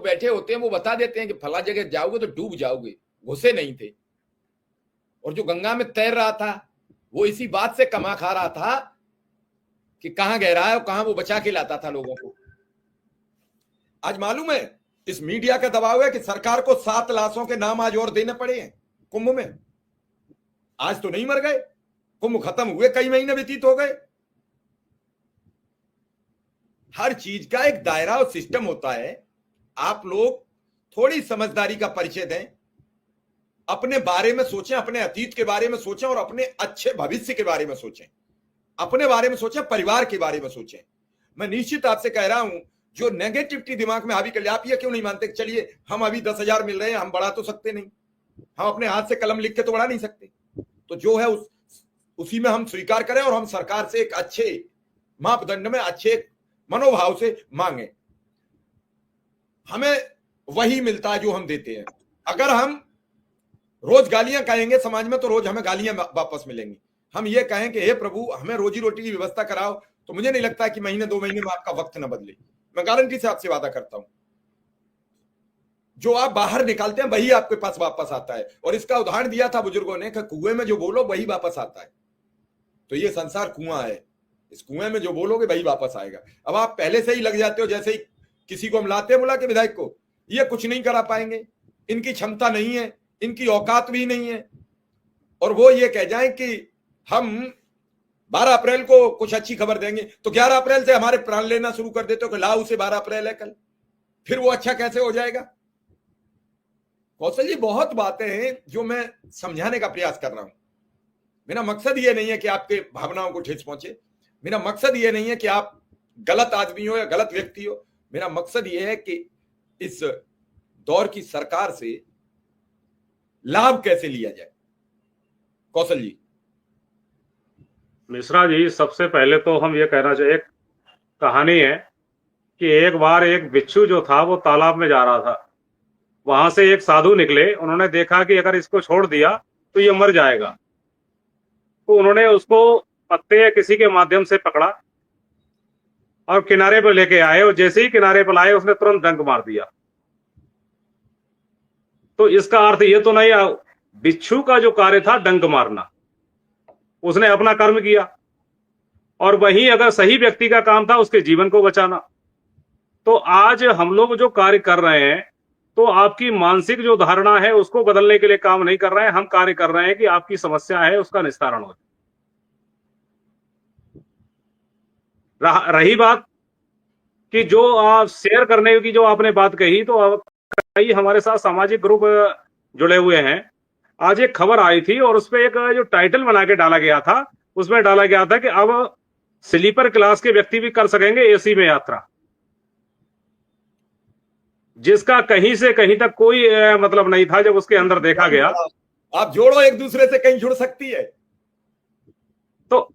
बैठे होते हैं वो बता देते हैं कि फला जगह जाओगे तो डूब जाओगे, घुसे नहीं थे। और जो गंगा में तैर रहा था वो इसी बात से कमा खा रहा था कि कहां गहरा है और कहां वो बचा के लाता था लोगों को। आज मालूम है इस मीडिया का दबाव है कि सरकार को 7 लाशों के नाम आज और देने पड़े हैं कुंभ में। आज तो नहीं मर गए, कुंभ खत्म हुए कई महीने व्यतीत हो गए। हर चीज का एक दायरा और सिस्टम होता है। आप लोग थोड़ी समझदारी का परिचय दें, अपने बारे में सोचें, अपने अतीत के बारे में सोचें और अपने अच्छे भविष्य के बारे में सोचें, अपने बारे में सोचें, परिवार के बारे में सोचें। मैं निश्चित आपसे कह रहा हूं जो नेगेटिविटी दिमाग में हावी कर लिया, आप ये क्यों नहीं मानते चलिए हम अभी 10,000 मिल रहे हैं, हम बढ़ा तो सकते नहीं, हम अपने हाथ से कलम लिख के तो बढ़ा नहीं सकते। तो जो है उसी में हम स्वीकार करें और हम सरकार से एक अच्छे मापदंड में, अच्छे मनोभाव से मांगे। हमें वही मिलता है जो हम देते हैं। अगर हम रोज गालियां कहेंगे समाज में तो रोज हमें गालियां वापस मिलेंगी। हम ये कहें कि हे प्रभु हमें रोजी रोटी की व्यवस्था कराओ, तो मुझे नहीं लगता कि महीने 2 महीने में आपका वक्त न बदले। मैं गारंटी से आपसे वादा करता हूं जो आप बाहर निकालते हैं वही आपके पास वापस आता है। और इसका उदाहरण दिया था बुजुर्गों ने कि कुएं में जो बोलो वही वापस आता है। तो ये संसार कुआं है, इस कुएं में जो बोलोगे वही वापस आएगा। अब आप पहले से ही लग जाते हो, जैसे ही किसी को हम लाते हैं बुला के विधायक को, ये कुछ नहीं करा पाएंगे, इनकी क्षमता नहीं है, इनकी औकात भी नहीं है, और वो ये कह जाएं कि हम 12 अप्रैल को कुछ अच्छी खबर देंगे तो 11 अप्रैल से हमारे प्राण लेना शुरू कर देते हो कि लाओ उसे 12 अप्रैल है कल, फिर वो अच्छा कैसे हो जाएगा। कौशल जी बहुत बातें हैं जो मैं समझाने का प्रयास कर रहा हूं। मेरा मकसद ये नहीं है कि आपके भावनाओं को ठेस पहुंचे, मेरा मकसद ये नहीं है कि आप गलत आदमी हो या गलत व्यक्ति हो। मेरा मकसद ये है कि इस दौर की सरकार से लाभ कैसे लिया जाए। कौशल जी। मिश्रा जी, सबसे पहले तो हम ये कहना चाहिए, एक कहानी है कि एक बार एक बिच्छू जो था वो तालाब में जा रहा था। वहां से एक साधु निकले, उन्होंने देखा कि अगर इसको छोड़ दिया तो ये मर जाएगा। तो उन्होंने उसको पत्ते या किसी के माध्यम से पकड़ा और किनारे पर लेके आए, और जैसे ही किनारे पर लाए उसने तुरंत डंक मार दिया। तो इसका अर्थ ये तो नहीं, बिच्छू का जो कार्य था डंक मारना, उसने अपना कर्म किया, और वही अगर सही व्यक्ति का काम था उसके जीवन को बचाना। तो आज हम लोग जो कार्य कर रहे हैं तो आपकी मानसिक जो धारणा है उसको बदलने के लिए काम नहीं कर रहे हैं, हम कार्य कर रहे हैं कि आपकी समस्या है उसका निस्तारण हो। रही बात कि जो आप शेयर करने की जो आपने बात कही, तो कई हमारे साथ सामाजिक ग्रुप जुड़े हुए हैं। आज एक खबर आई थी और उसपे एक जो टाइटल बना के डाला गया था, उसमें डाला गया था कि अब स्लीपर क्लास के व्यक्ति भी कर सकेंगे एसी में यात्रा, जिसका कहीं से कहीं तक कोई मतलब नहीं था। जब उसके अंदर देखा गया, आप जोड़ो एक दूसरे से कहीं जुड़ सकती है। तो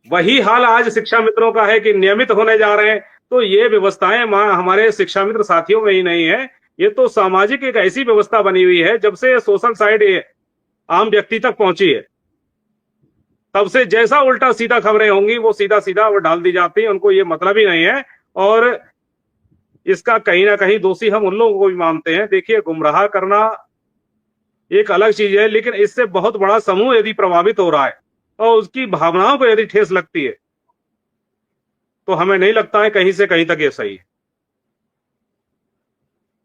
वही हाल आज शिक्षा मित्रों का है कि नियमित होने जा रहे हैं। तो ये व्यवस्थाएं हमारे शिक्षा मित्र साथियों में ही नहीं है, ये तो सामाजिक एक ऐसी व्यवस्था बनी हुई है जब से सोशल साइड आम व्यक्ति तक पहुंची है, तब से जैसा उल्टा सीधा खबरें होंगी वो सीधा सीधा वो डाल दी जाती है, उनको ये मतलब ही नहीं है। और इसका कहीं ना कहीं दोषी हम उन लोगों को भी मानते हैं। देखिए, गुमराह करना एक अलग चीज है, लेकिन इससे बहुत बड़ा समूह यदि प्रभावित हो रहा है और उसकी भावनाओं को यदि ठेस लगती है तो हमें नहीं लगता है कहीं से कहीं तक ये सही है।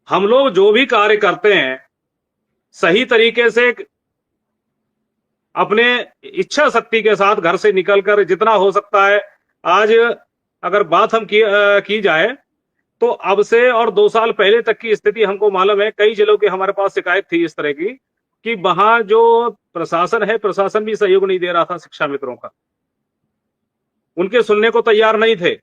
हम लोग जो भी कार्य करते हैं सही तरीके से अपने इच्छा शक्ति के साथ घर से निकलकर जितना हो सकता है। आज अगर बात हम की जाए तो अब से और 2 साल पहले तक की स्थिति हमको मालूम है, कई जिलों की हमारे पास शिकायत थी इस तरह की कि वहां जो प्रशासन है, प्रशासन भी सहयोग नहीं दे रहा था शिक्षा मित्रों का, उनके सुनने को तैयार नहीं थे।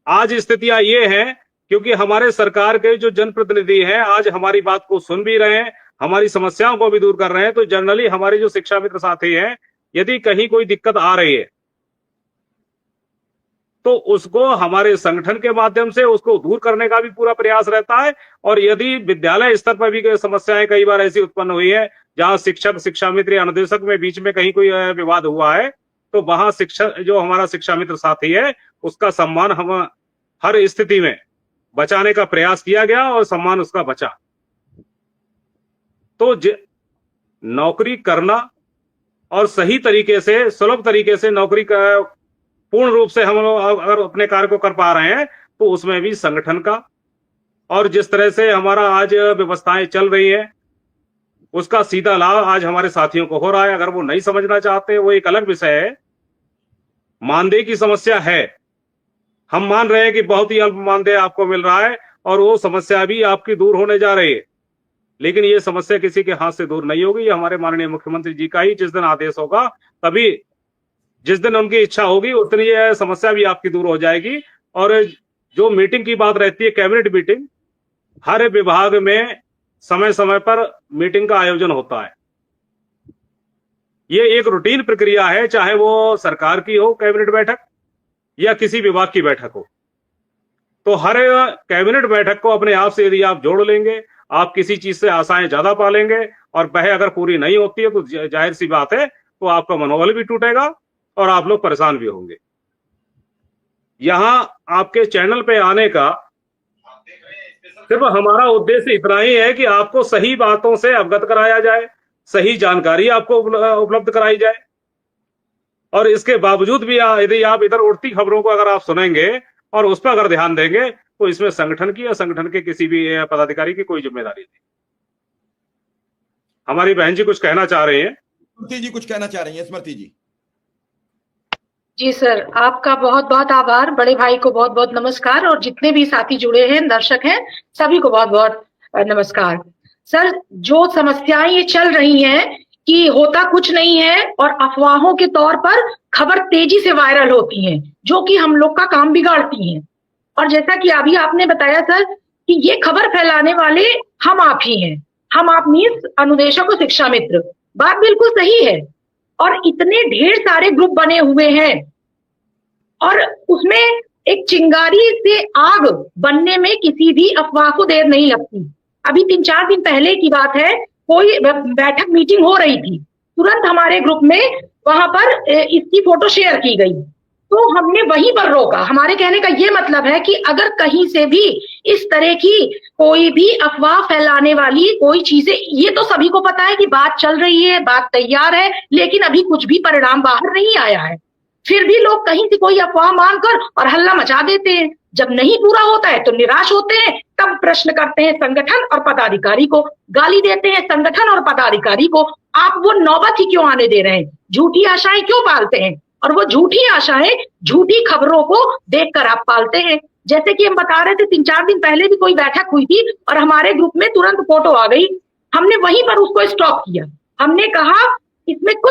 आज स्थितियां ये हैं क्योंकि हमारे सरकार के जो जनप्रतिनिधि हैं आज हमारी बात को सुन भी रहे हैं, हमारी समस्याओं को भी दूर कर रहे हैं। तो जनरली हमारे जो शिक्षा मित्र साथी हैं, यदि कहीं कोई दिक्कत आ रही है तो उसको हमारे संगठन के माध्यम से उसको दूर करने का भी पूरा प्रयास रहता है। और यदि विद्यालय स्तर पर भी समस्याएं कई बार ऐसी उत्पन्न हुई है जहां शिक्षक, शिक्षा मित्र या अनुदेशक में बीच में कहीं कोई विवाद हुआ है, तो वहां शिक्षक जो हमारा शिक्षा मित्र साथी है उसका सम्मान हम हर स्थिति में बचाने का प्रयास किया गया और सम्मान उसका बचा। तो नौकरी करना और सही तरीके से, सुलभ तरीके से नौकरी का पूर्ण रूप से हम लोग अगर अपने कार्य को कर पा रहे हैं तो उसमें भी संगठन का, और जिस तरह से हमारा आज व्यवस्थाएं चल रही हैं उसका सीधा लाभ आज हमारे साथियों को हो रहा है। अगर वो नहीं समझना चाहते वो एक अलग विषय है। मानदेय की समस्या है, हम मान रहे हैं कि बहुत ही अल्प मानदेय आपको मिल रहा है और वो समस्या भी आपकी दूर होने जा रही है, लेकिन ये समस्या किसी के हाथ से दूर नहीं होगी। ये हमारे माननीय मुख्यमंत्री जी का ही जिस दिन आदेश होगा, तभी जिस दिन उनकी इच्छा होगी उस दिन ये समस्या भी आपकी दूर हो जाएगी। और जो मीटिंग की बात रहती है, कैबिनेट मीटिंग, हर विभाग में समय समय पर मीटिंग का आयोजन होता है। ये एक रूटीन प्रक्रिया है, चाहे वो सरकार की हो कैबिनेट बैठक या किसी विभाग की बैठक हो। तो हर कैबिनेट बैठक को अपने आप से यदि आप जोड़ लेंगे, आप किसी चीज से आशाएं ज्यादा पालेंगे और वह अगर पूरी नहीं होती है तो जाहिर सी बात है तो आपका मनोबल भी टूटेगा और आप लोग परेशान भी होंगे। यहां आपके चैनल पे आने का सिर्फ हमारा उद्देश्य इतना ही है कि आपको सही बातों से अवगत कराया जाए, सही जानकारी आपको उपलब्ध कराई जाए। और इसके बावजूद भी यदि आप इधर उड़ती खबरों को अगर आप सुनेंगे और उस पर अगर ध्यान देंगे तो इसमें संगठन की या संगठन के किसी भी पदाधिकारी की कोई जिम्मेदारी नहीं। हमारी बहन जी कुछ कहना चाह रही हैं। स्मृति जी कुछ कहना चाह रही हैं। स्मृति जी। जी सर, आपका बहुत बहुत आभार। बड़े भाई को बहुत बहुत नमस्कार और जितने भी साथी जुड़े हैं, दर्शक हैं, सभी को बहुत बहुत नमस्कार। सर, जो समस्याएं ये चल रही हैं कि होता कुछ नहीं है और अफवाहों के तौर पर खबर तेजी से वायरल होती हैं, जो कि हम लोग का काम बिगाड़ती हैं। और जैसा कि अभी आपने बताया सर कि ये खबर फैलाने वाले हम आप ही हैं। हम आप मीन्स अनुदेशक और शिक्षा मित्र। बात बिल्कुल सही है। और इतने ढेर सारे ग्रुप बने हुए हैं और उसमें एक चिंगारी से आग बनने में किसी भी अफवाह को देर नहीं लगती। अभी 3-4 दिन पहले की बात है, कोई बैठक मीटिंग हो रही थी, तुरंत हमारे ग्रुप में वहां पर इसकी फोटो शेयर की गई, तो हमने वहीं पर रोका। हमारे कहने का ये मतलब है कि अगर कहीं से भी इस तरह की कोई भी अफवाह फैलाने वाली कोई चीजें, ये तो सभी को पता है कि बात चल रही है, बात तैयार है, लेकिन अभी कुछ भी परिणाम बाहर नहीं आया है, फिर भी लोग कहीं से कोई अफवाह मानकर और हल्ला मचा देते हैं। जब नहीं पूरा होता है तो निराश होते हैं, तब प्रश्न करते हैं संगठन और पदाधिकारी को, गाली देते हैं संगठन और पदाधिकारी को। आप वो नौबत ही क्यों आने दे रहे हैं? झूठी आशाएं क्यों पालते हैं? और वो झूठी आशाएं, झूठी खबरों को देखकर आप पालते हैं। जैसे कि हम बता रहे थे, 3-4 दिन पहले भी कोई बैठक हुई थी और हमारे ग्रुप में तुरंत फोटो आ गई। हमने वहीं पर उसको स्टॉप किया। हमने कहा इसमें कुछ